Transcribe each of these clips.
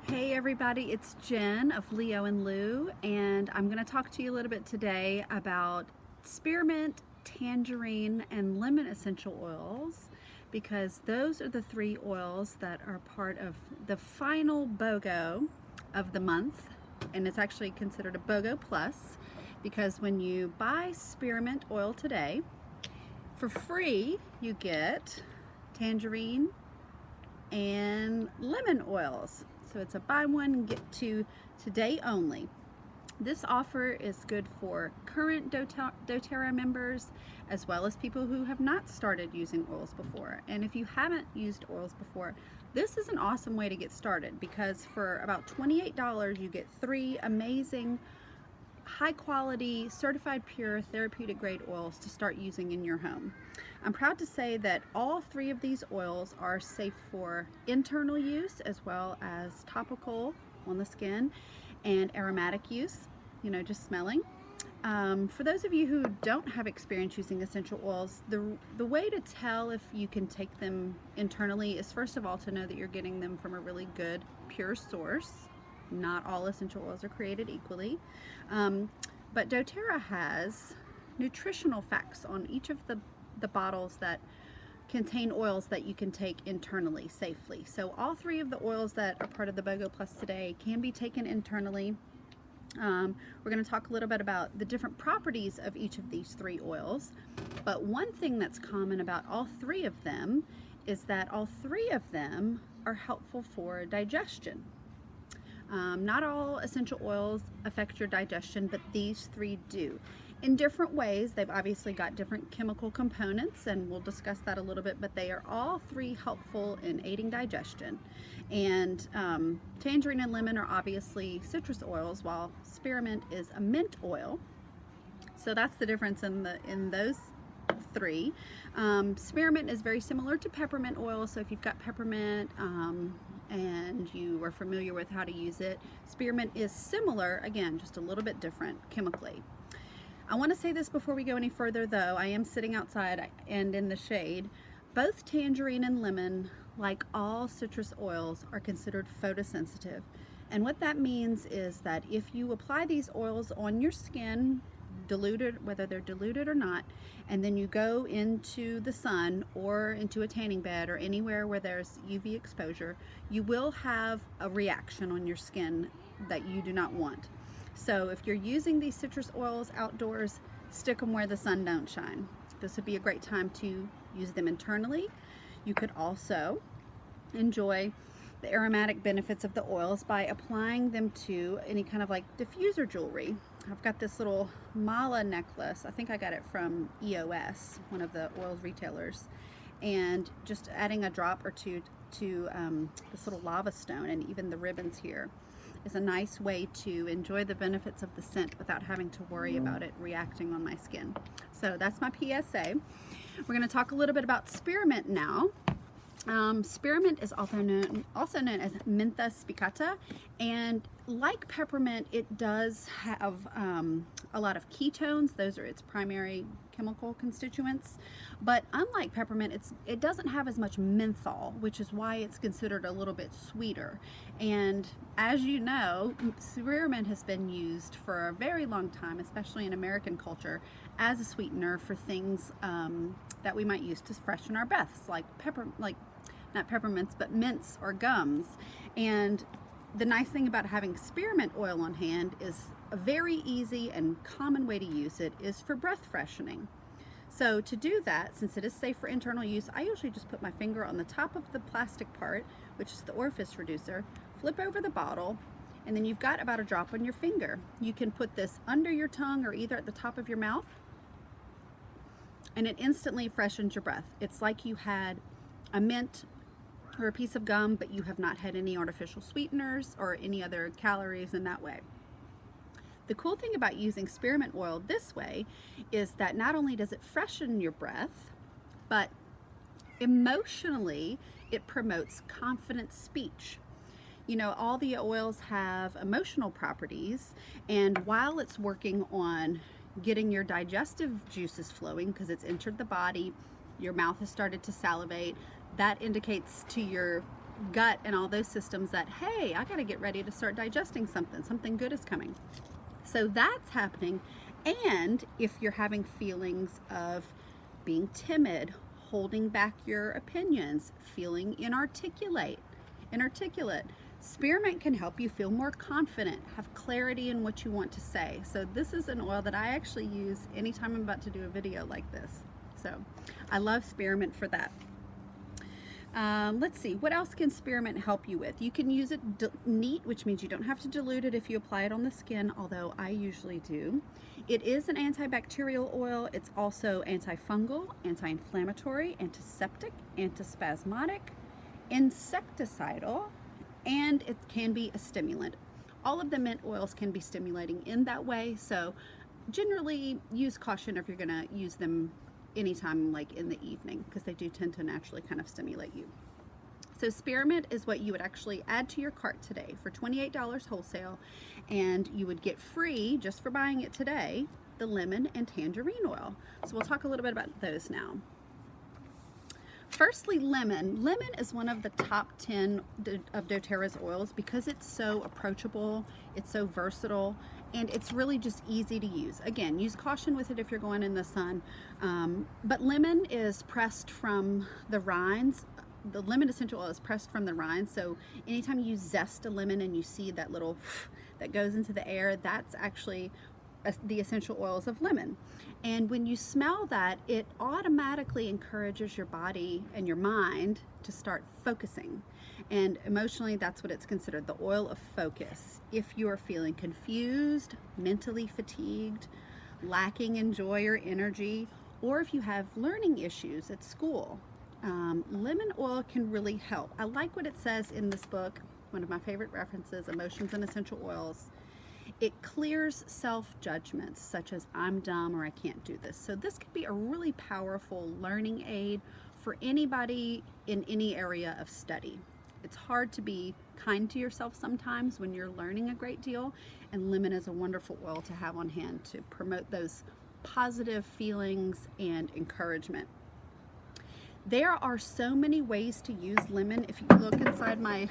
Hey everybody, it's Jen of Leo and Lou, and I'm going to talk to you a little bit today about spearmint, tangerine, and lemon essential oils, because those are the three oils that are part of the final BOGO of the month, and it's actually considered a BOGO plus, because when you buy spearmint oil today, for free you get tangerine and lemon oils. So it's a buy one, get two today only. This offer is good for current doTERRA members as well as people who have not started using oils before. And if you haven't used oils before, this is an awesome way to get started, because for about $28 you get three amazing high quality certified pure therapeutic grade oils to start using in your home. I'm proud to say that all three of these oils are safe for internal use as well as topical on the skin and aromatic use, just smelling. For those of you who don't have experience using essential oils, the way to tell if you can take them internally is, first of all, to know that you're getting them from a really good pure source. Not all essential oils are created equally, but doTERRA has nutritional facts on each of the bottles that contain oils that you can take internally safely. So all three of the oils that are part of the BOGO Plus today can be taken internally. We're going to talk a little bit about the different properties of each of these three oils, but one thing that's common about all three of them is that all three of them are helpful for digestion. Not all essential oils affect your digestion, but these three do. In different ways. They've obviously got different chemical components, and we'll discuss that a little bit, but they are all three helpful in aiding digestion. And tangerine and lemon are obviously citrus oils, while spearmint is a mint oil. So that's the difference in those three. Spearmint is very similar to peppermint oil, so if you've got peppermint and you are familiar with how to use it, spearmint is similar, again, just a little bit different chemically. I want to say this before we go any further, though. I am sitting outside and in the shade. Both tangerine and lemon, like all citrus oils, are considered photosensitive. And what that means is that if you apply these oils on your skin, diluted, whether they're diluted or not, and then you go into the sun or into a tanning bed or anywhere where there's UV exposure, you will have a reaction on your skin that you do not want. So if you're using these citrus oils outdoors, stick them where the sun don't shine. This would be a great time to use them internally. You could also enjoy the aromatic benefits of the oils by applying them to any kind of like diffuser jewelry. I've got this little mala necklace. I think I got it from EOS, one of the oils retailers, and just adding a drop or two to this little lava stone and even the ribbons here is a nice way to enjoy the benefits of the scent without having to worry about it reacting on my skin. So that's my PSA. We're going to talk a little bit about spearmint now. Spearmint is also known as Mentha spicata, and like peppermint, it does have a lot of ketones. Those are its primary chemical constituents, but unlike peppermint, it doesn't have as much menthol, which is why it's considered a little bit sweeter. And as you know, spearmint has been used for a very long time, especially in American culture, as a sweetener for things that we might use to freshen our breaths, like not peppermints, but mints or gums. And the nice thing about having spearmint oil on hand is a very easy and common way to use it is for breath freshening. So to do that, since it is safe for internal use, I usually just put my finger on the top of the plastic part, which is the orifice reducer, flip over the bottle, and then you've got about a drop on your finger. You can put this under your tongue or either at the top of your mouth, and it instantly freshens your breath. It's like you had a mint or a piece of gum, but you have not had any artificial sweeteners or any other calories in that way. The cool thing about using spearmint oil this way is that not only does it freshen your breath, but emotionally it promotes confident speech. All the oils have emotional properties, and while it's working on getting your digestive juices flowing because it's entered the body, your mouth has started to salivate, that indicates to your gut and all those systems that, hey, I got to get ready to start digesting something. Something good is coming. So that's happening. And if you're having feelings of being timid, holding back your opinions, feeling inarticulate, Spearmint can help you feel more confident, have clarity in what you want to say. So this is an oil that I actually use anytime I'm about to do a video like this. So I love Spearmint for that. Let's see, what else can Spearmint help you with? You can use it neat, which means you don't have to dilute it if you apply it on the skin, although I usually do. It is an antibacterial oil. It's also antifungal, anti-inflammatory, antiseptic, antispasmodic, insecticidal, and it can be a stimulant. All of the mint oils can be stimulating in that way, so generally use caution if you're going to use them anytime like in the evening, because they do tend to naturally kind of stimulate you. So Spearmint is what you would actually add to your cart today for $28 wholesale, and you would get free, just for buying it today, the lemon and tangerine oil. So we'll talk a little bit about those now. Firstly, lemon. Lemon is one of the top 10 of doTERRA's oils because it's so approachable, it's so versatile, and it's really just easy to use. Again, use caution with it if you're going in the sun. But lemon is pressed from the rinds. The lemon essential oil is pressed from the rinds, so anytime you zest a lemon and you see that little that goes into the air, that's actually the essential oils of lemon. And when you smell that, it automatically encourages your body and your mind to start focusing. And emotionally, that's what it's considered, the oil of focus. If you are feeling confused, mentally fatigued, lacking in joy or energy, or if you have learning issues at school, lemon oil can really help. I like what it says in this book, one of my favorite references, Emotions and Essential Oils. It clears self-judgments such as I'm dumb or I can't do this. So this could be a really powerful learning aid for anybody in any area of study. It's hard to be kind to yourself sometimes when you're learning a great deal, and lemon is a wonderful oil to have on hand to promote those positive feelings and encouragement. There are so many ways to use lemon. If you look inside my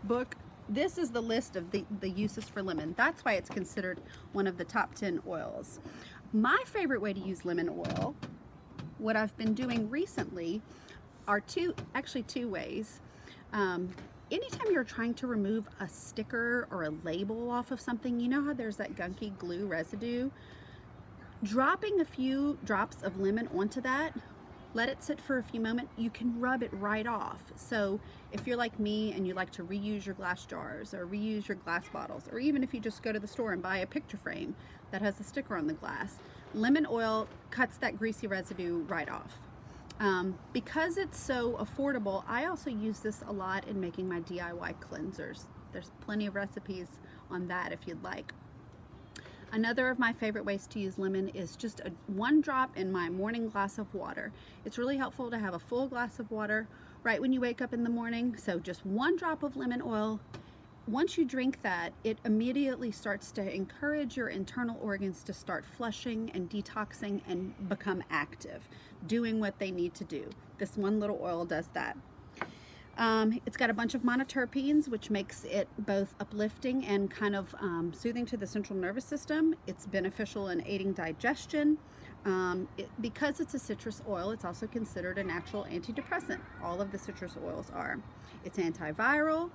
book, this is the list of the uses for lemon. That's why it's considered one of the top 10 oils. My favorite way to use lemon oil, what I've been doing recently, are two ways. Anytime you're trying to remove a sticker or a label off of something, you know how there's that gunky glue residue? Dropping a few drops of lemon onto that, let it sit for a few moments, you can rub it right off. So if you're like me and you like to reuse your glass jars or reuse your glass bottles, or even if you just go to the store and buy a picture frame that has a sticker on the glass, lemon oil cuts that greasy residue right off. Because it's so affordable, I also use this a lot in making my DIY cleansers. There's plenty of recipes on that if you'd like. Another of my favorite ways to use lemon is just one drop in my morning glass of water. It's really helpful to have a full glass of water right when you wake up in the morning. So just one drop of lemon oil. Once you drink that, it immediately starts to encourage your internal organs to start flushing and detoxing and become active, doing what they need to do. This one little oil does that. It's got a bunch of monoterpenes, which makes it both uplifting and kind of soothing to the central nervous system. It's beneficial in aiding digestion. Because it's a citrus oil, it's also considered a natural antidepressant. All of the citrus oils are. It's antiviral,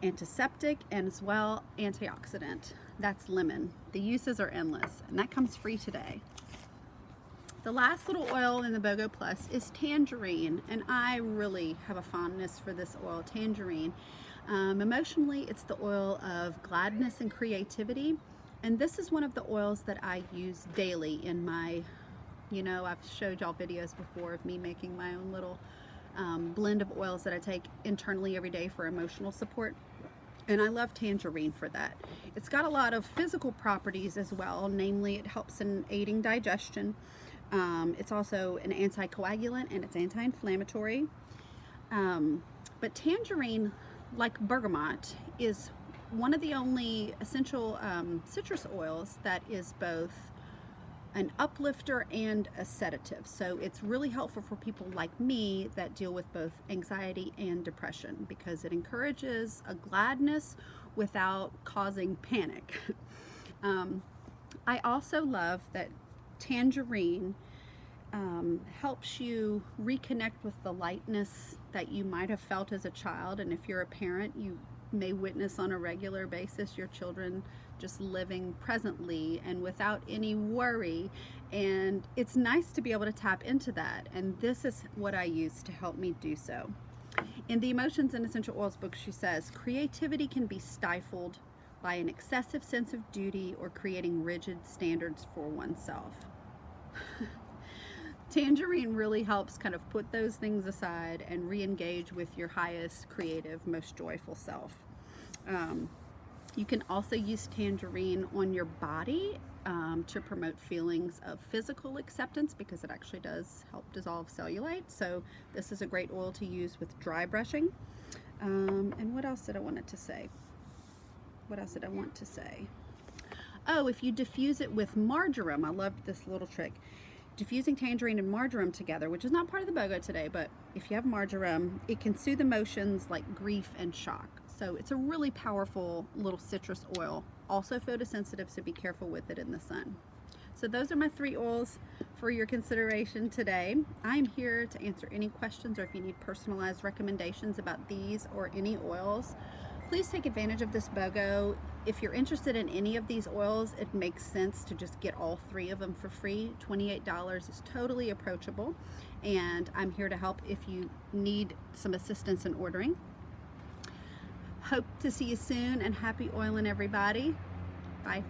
antiseptic, and as well antioxidant. That's lemon. The uses are endless, and that comes free today. The last little oil in the BOGO Plus is Tangerine, and I really have a fondness for this oil, Tangerine. Emotionally, it's the oil of gladness and creativity, and this is one of the oils that I use daily in my, I've showed y'all videos before of me making my own little blend of oils that I take internally every day for emotional support. And I love Tangerine for that. It's got a lot of physical properties as well, namely it helps in aiding digestion. It's also an anticoagulant and it's anti-inflammatory. But Tangerine, like bergamot, is one of the only essential citrus oils that is both an uplifter and a sedative. So it's really helpful for people like me that deal with both anxiety and depression, because it encourages a gladness without causing panic. I also love that Tangerine helps you reconnect with the lightness that you might have felt as a child. And if you're a parent, you may witness on a regular basis your children just living presently and without any worry. And it's nice to be able to tap into that. And this is what I use to help me do so. In the Emotions and Essential Oils book, she says, creativity can be stifled by an excessive sense of duty or creating rigid standards for oneself. Tangerine really helps kind of put those things aside and re-engage with your highest creative, most joyful self. You can also use Tangerine on your body to promote feelings of physical acceptance, because it actually does help dissolve cellulite. So this is a great oil to use with dry brushing. And what else did I want to say? Oh, if you diffuse it with marjoram, I loved this little trick. Diffusing tangerine and marjoram together, which is not part of the BOGO today, but if you have marjoram, it can soothe emotions like grief and shock. So it's a really powerful little citrus oil, also photosensitive, so be careful with it in the sun. So those are my 3 oils for your consideration today. I'm here to answer any questions, or if you need personalized recommendations about these or any oils, please take advantage of this BOGO. If you're interested in any of these oils, it makes sense to just get all 3 of them for free. $28 is totally approachable, and I'm here to help if you need some assistance in ordering. Hope to see you soon, and happy oiling, everybody. Bye.